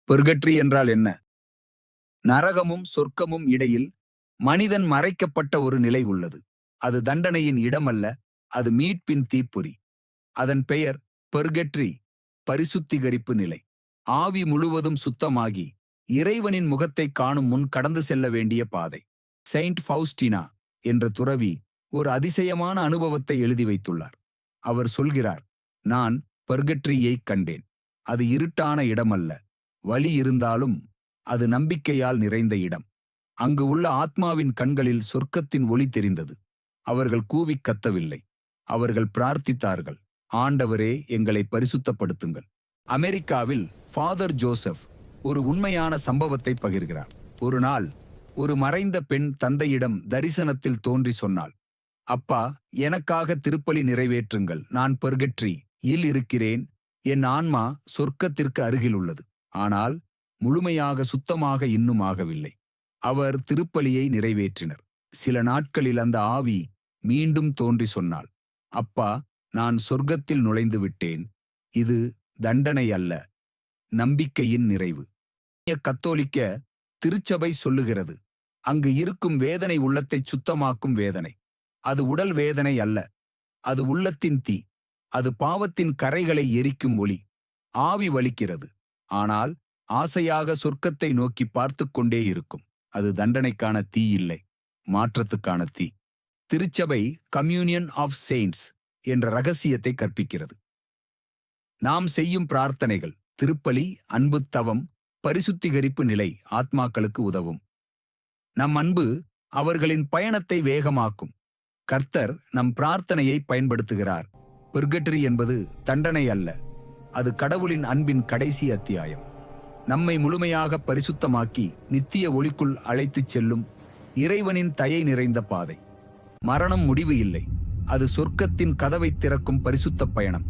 பெர்கட்ரி என்றால் என்ன? நரகமும் சொர்க்கமும் இடையில் மனிதன் மறைக்கப்பட்ட ஒரு நிலை உள்ளது. அது தண்டனையின் இடமல்ல, அது மீட்பின் தீப்பொறி. அதன் பெயர் பெர்கட்ரி, பரிசுத்திகரிப்பு நிலை. ஆவி முழுவதும் சுத்தமாகி இறைவனின் முகத்தை காணும் முன் கடந்து செல்ல வேண்டிய பாதை. செயின்ட் ஃபவுஸ்டினா என்ற துறவி ஒரு அதிசயமான அனுபவத்தை எழுதி வைத்துள்ளார். அவர் சொல்கிறார், நான் பெர்கட்ரியைக் கண்டேன். அது இருட்டான இடமல்ல, வழி இருந்தாலும் அது நம்பிக்கையால் நிறைந்த இடம். அங்கு உள்ள ஆத்மாவின் கண்களில் சொர்க்கத்தின் ஒளி தெரிந்தது. அவர்கள் கூவிக் கத்தவில்லை, அவர்கள் பிரார்த்தித்தார்கள், ஆண்டவரே, எங்களை பரிசுத்தப்படுத்துங்கள். அமெரிக்காவில் ஃபாதர் ஜோசப் ஒரு உண்மையான சம்பவத்தை பகிர்கிறார். ஒரு நாள் ஒரு மறைந்த பெண் தந்தையிடம் தரிசனத்தில் தோன்றி சொன்னாள், அப்பா, எனக்காக திருப்பலி நிறைவேற்றுங்கள். நான் பெர்கட்ரி இல் இருக்கிறேன். என் ஆன்மா சொர்க்கத்திற்கு அருகில் உள்ளது. ஆனால் முழுமையாக சுத்தமாக இன்னும் ஆகவில்லை. அவர் திருப்பலியை நிறைவேற்றினர். சில நாட்களில் அந்த ஆவி மீண்டும் தோன்றி சொன்னாள், அப்பா, நான் சொர்க்கத்தில் நுழைந்து விட்டேன். இது தண்டனை அல்ல, நம்பிக்கையின் நிறைவு. கத்தோலிக்க திருச்சபை சொல்லுகிறது, அங்கு இருக்கும் வேதனை உள்ளத்தை சுத்தமாக்கும் வேதனை. அது உடல் வேதனை அல்ல, அது உள்ளத்தின் தீ. அது பாவத்தின் கரைகளை எரிக்கும் ஒளி. ஆவி வலிக்கிறது, ஆனால் ஆசையாக சொர்க்கத்தை நோக்கி பார்த்து கொண்டே இருக்கும். அது தண்டனைக்கான தீ இல்லை, மாற்றத்துக்கான தீ. திருச்சபை கம்யூனியன் ஆஃப் செயின்ட்ஸ் என்ற ரகசியத்தை கற்பிக்கிறது. நாம் செய்யும் பிரார்த்தனைகள், திருப்பலி, அன்பு, தவம், பரிசுத்திகரிப்பு நிலை ஆத்மாக்களுக்கு உதவும். நம் அன்பு அவர்களின் பயணத்தை வேகமாக்கும். கர்த்தர் நம் பிரார்த்தனையை பயன்படுத்துகிறார். பெர்கட்ரி என்பது தண்டனை அல்ல, அது கடவுளின் அன்பின் கடைசி அத்தியாயம். நம்மை முழுமையாக பரிசுத்தமாக்கி நித்திய ஒளிக்குள் அழைத்துச் செல்லும் இறைவனின் தயை நிறைந்த பாதை. மரணம் முடிவு இல்லை, அது சொர்க்கத்தின் கதவை திறக்கும் பரிசுத்த பயணம்.